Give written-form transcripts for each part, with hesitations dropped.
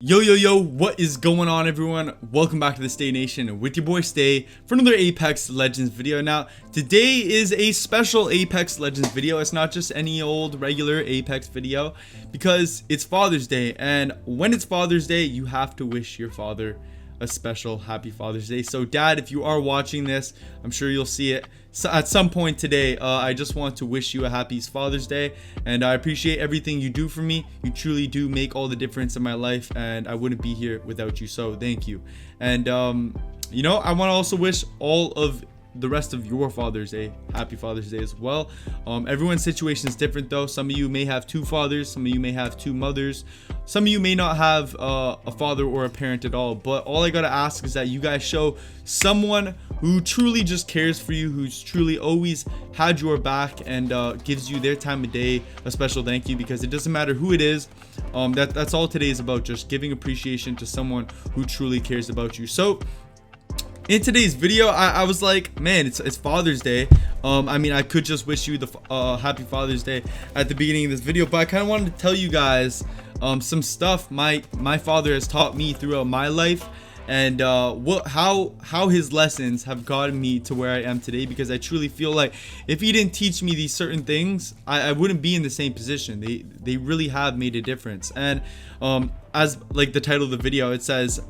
Yo, what is going on, everyone? Welcome back to the Stay Nation with your boy Stay for another Apex Legends video. Now, today is a special Apex Legends video. It's not just any old regular Apex video because it's Father's Day, and when it's Father's Day, you have to wish your father a special happy Father's Day. So Dad, if you are watching this, I'm sure you'll see it at some point today. I just want to wish you a happy Father's Day, and I appreciate everything you do for me. You truly do make all the difference in my life, and I wouldn't be here without you, so thank you. And you know, I want to also wish all of the rest of your Father's Day happy Father's Day as well. Everyone's situation is different though. Some of you may have two fathers, some of you may have two mothers, some of you may not have a father or a parent at all. But all I gotta ask is that you guys show someone who truly just cares for you, who's truly always had your back, and gives you their time of day a special thank you, because it doesn't matter who it is. That's all today is about, just giving appreciation to someone who truly cares about you. So in today's video, I was like, man, it's Father's Day. I mean, I could just wish you the happy Father's Day at the beginning of this video, but I kind of wanted to tell you guys some stuff my father has taught me throughout my life, and how his lessons have gotten me to where I am today. Because I truly feel like if he didn't teach me these certain things, I wouldn't be in the same position. They really have made a difference. And as like the title of the video, it says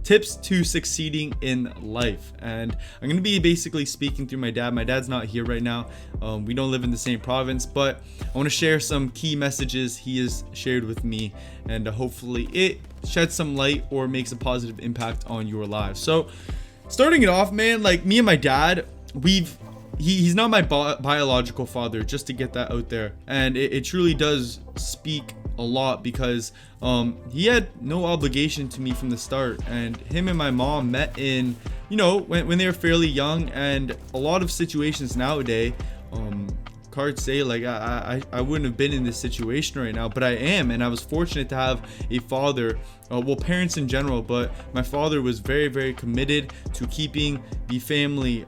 tips to succeeding in life, and I'm gonna be basically speaking through my dad. My dad's not here right now. We don't live in the same province, but I want to share some key messages he has shared with me, and hopefully it sheds some light or makes a positive impact on your lives. So starting it off, man, like me and my dad, he's not my biological father, just to get that out there, and it truly does speak a lot, because he had no obligation to me from the start, and him and my mom met in, you know, when they were fairly young. And a lot of situations nowadays, cards say like I wouldn't have been in this situation right now, but I am, and I was fortunate to have a father, well, parents in general, but my father was very committed to keeping the family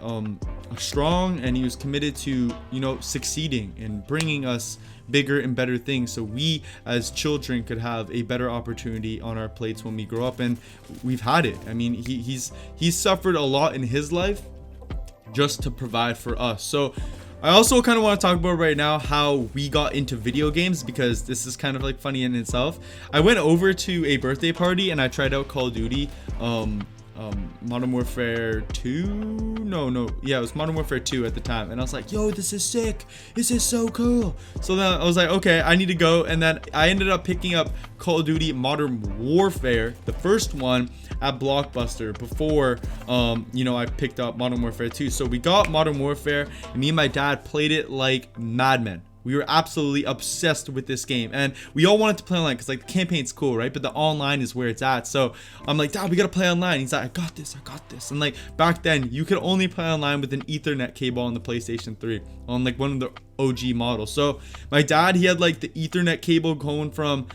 strong, and he was committed to, you know, succeeding and bringing us bigger and better things, so we as children could have a better opportunity on our plates when we grow up. And we've had it. I mean, he's suffered a lot in his life just to provide for us. So I also kind of want to talk about right now how we got into video games, because this is kind of like funny in itself. I went over to a birthday party and I tried out Call of Duty, Modern Warfare 2. Yeah, it was Modern Warfare 2 at the time, and I was like, yo, this is sick, this is so cool. So then I was like, okay, I need to go. And then I ended up picking up Call of Duty Modern Warfare, the first one, at Blockbuster before you know, I picked up Modern Warfare 2. So we got Modern Warfare, and me and my dad played it like madmen. We were absolutely obsessed with this game, and we all wanted to play online because like the campaign's cool, right? But the online is where it's at. So I'm like, Dad, we gotta play online. He's like, I got this. And like back then, you could only play online with an Ethernet cable on the PlayStation 3 on like one of the OG models. So my dad, he had like the Ethernet cable going from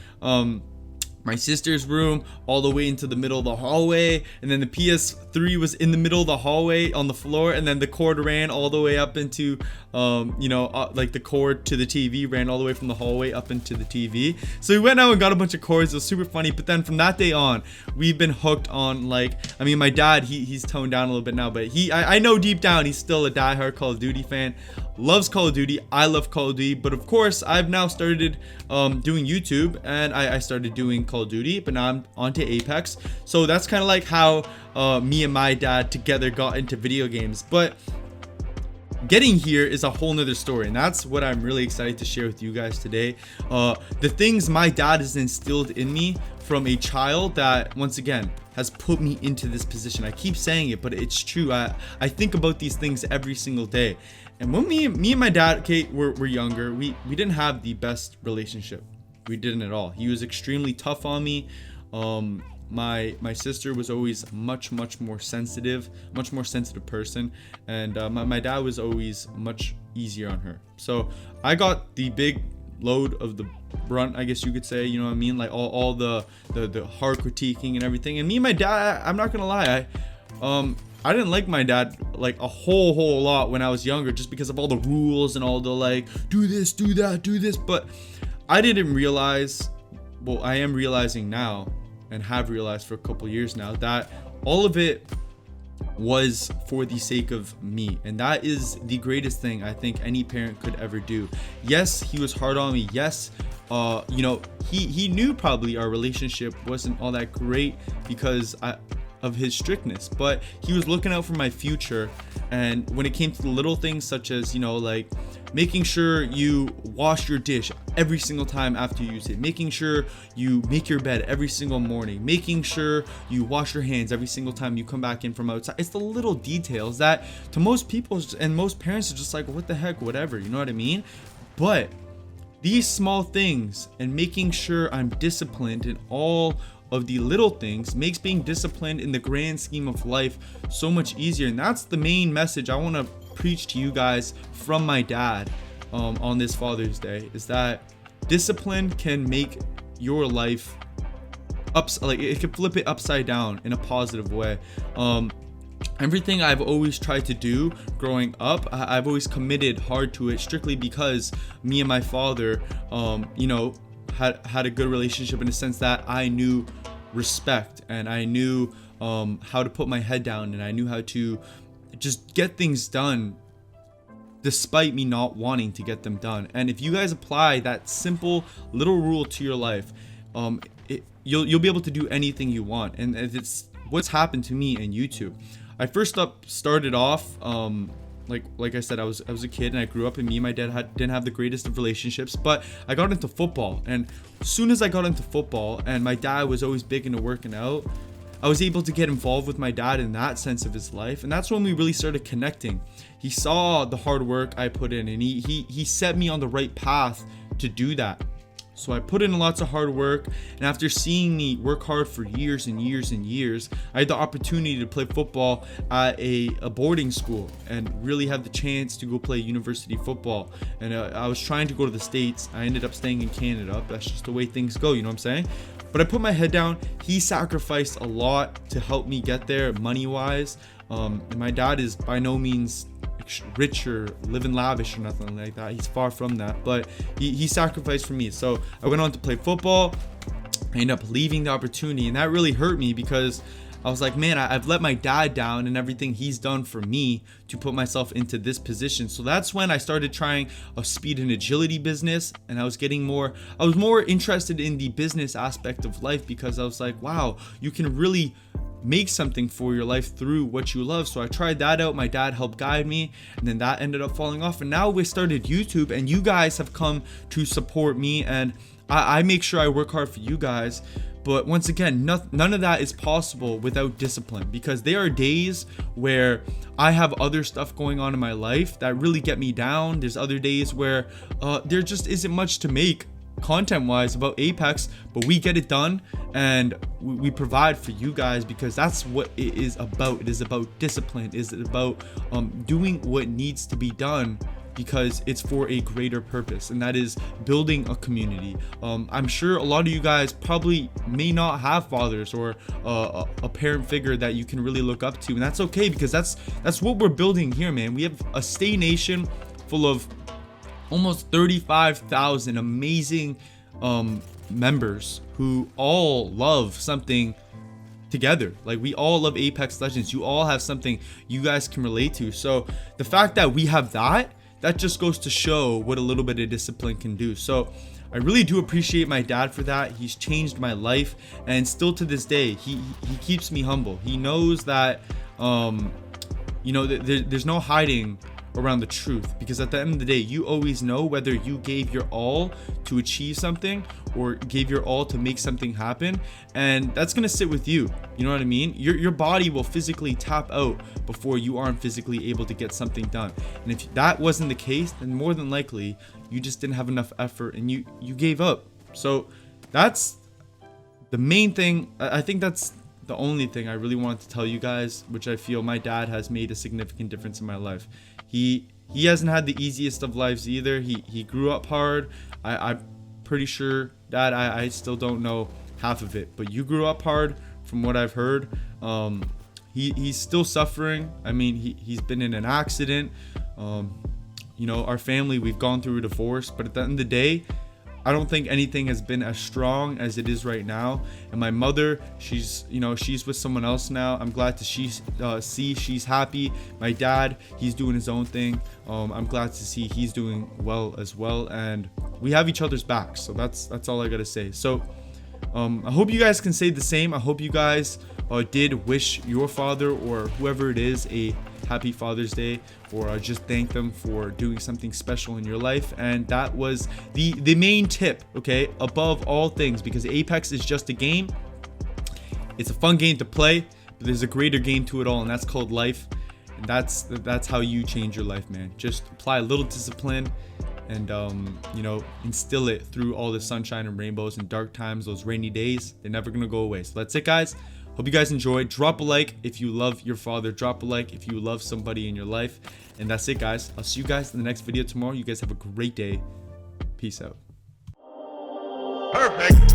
my sister's room all the way into the middle of the hallway, and then the PS3 was in the middle of the hallway on the floor, and then the cord ran all the way up into you know, like the cord to the TV ran all the way from the hallway up into the TV. So we went out and got a bunch of cords. It was super funny. But then from that day on, we've been hooked on, like, I mean, my dad, he's toned down a little bit now, but I know deep down he's still a diehard Call of Duty fan. Loves Call of Duty. I love Call of Duty. But of course, I've now started doing YouTube, and I started doing Call of Duty, but now I'm onto Apex. So that's kind of like how me and my dad together got into video games. But getting here is a whole nother story, and that's what I'm really excited to share with you guys today. The things my dad has instilled in me from a child that, once again, has put me into this position. I keep saying it, but it's true. I think about these things every single day. And when me and my dad, Kate, were younger, we didn't have the best relationship. We didn't at all. He was extremely tough on me. My sister was always much more sensitive person, and my dad was always much easier on her. So I got the big load of the brunt, I guess you could say, you know what I mean, like all the hard critiquing and everything. And me and my dad, I'm not gonna lie, I didn't like my dad like a whole lot when I was younger, just because of all the rules and all the like, do this, do that, do this. But I didn't realize, well, I am realizing now, and have realized for a couple years now, that all of it was for the sake of me. And that is the greatest thing I think any parent could ever do. Yes, he was hard on me. Yes, he knew probably our relationship wasn't all that great because of his strictness, but he was looking out for my future. And when it came to the little things, such as, like making sure you wash your dish every single time after you use it, making sure you make your bed every single morning, making sure you wash your hands every single time you come back in from outside. It's the little details that to most people and most parents are just like, what the heck, whatever, you know what I mean? But these small things and making sure I'm disciplined in all of the little things makes being disciplined in the grand scheme of life so much easier. And that's the main message I want to preach to you guys from my dad on this Father's Day, is that discipline can make your life it can flip it upside down in a positive way. Everything I've always tried to do growing up, I've always committed hard to it, strictly because me and my father had a good relationship, in the sense that I knew respect, and I knew how to put my head down, and I knew how to just get things done despite me not wanting to get them done. And if you guys apply that simple little rule to your life, you'll be able to do anything you want. And it's what's happened to me in YouTube. I first started off like I said, I was a kid and I grew up, and me and my dad didn't have the greatest of relationships, but I got into football. And as soon as I got into football, and my dad was always big into working out, I was able to get involved with my dad in that sense of his life. And that's when we really started connecting. He saw the hard work I put in, and he set me on the right path to do that. So I put in lots of hard work, and after seeing me work hard for years and years and years, I had the opportunity to play football at a boarding school and really have the chance to go play university football. And I was trying to go to the States. I ended up staying in Canada. That's just the way things go, you know what I'm saying? But I put my head down. He sacrificed a lot to help me get there, money-wise. And my dad is by no means rich or living lavish or nothing like that. He's far from that, but he sacrificed for me. So I went on to play football. I ended up leaving the opportunity, and that really hurt me, because I was like, man, I've let my dad down and everything he's done for me to put myself into this position. So that's when I started trying a speed and agility business, and I was more interested in the business aspect of life, because I was like, wow, you can really make something for your life through what you love. So I tried that out. My dad helped guide me, and then that ended up falling off. And now we started YouTube, and you guys have come to support me, and I make sure I work hard for you guys. But once again, none of that is possible without discipline, because there are days where I have other stuff going on in my life that really get me down. There's other days where there just isn't much to make content wise about Apex, but we get it done, and we provide for you guys, because that's what it is about. It is about discipline. It is about doing what needs to be done, because it's for a greater purpose, and that is building a community. I'm sure a lot of you guys probably may not have fathers or a parent figure that you can really look up to, and that's okay, because that's what we're building here, man. We have a Stay Nation full of almost 35,000 amazing members who all love something together. Like, we all love Apex Legends. You all have something you guys can relate to. So the fact that we have that just goes to show what a little bit of discipline can do. So I really do appreciate my dad for that. He's changed my life, and still to this day, he keeps me humble. He knows that there's no hiding around the truth, because at the end of the day, you always know whether you gave your all to achieve something or gave your all to make something happen, and that's gonna sit with you. You know what I mean? Your body will physically tap out before you aren't physically able to get something done. And if that wasn't the case, then more than likely you just didn't have enough effort and you gave up. So that's the main thing. I think that's the only thing I really wanted to tell you guys, which I feel my dad has made a significant difference in my life. He hasn't had the easiest of lives either. He grew up hard. I'm pretty sure, Dad, I still don't know half of it, but you grew up hard from what I've heard. He's still suffering. I mean, he's been in an accident. Our family, we've gone through a divorce, but at the end of the day, I don't think anything has been as strong as it is right now. And my mother, she's with someone else now. I'm glad to see she's happy. My dad, he's doing his own thing. I'm glad to see he's doing well as well, and we have each other's backs. So that's all I gotta say. So I hope you guys can say the same. I hope you guys did wish your father or whoever it is a happy Father's Day, or just thank them for doing something special in your life. And that was the main tip, okay, above all things, because Apex is just a game. It's a fun game to play, but there's a greater game to it all, and that's called life. And that's how you change your life, man. Just apply a little discipline and instill it through all the sunshine and rainbows and dark times. Those rainy days, they're never gonna go away. So that's it, guys. Hope you guys enjoyed. Drop a like if you love your father. Drop a like if you love somebody in your life. And that's it, guys. I'll see you guys in the next video tomorrow. You guys have a great day. Peace out. Perfect.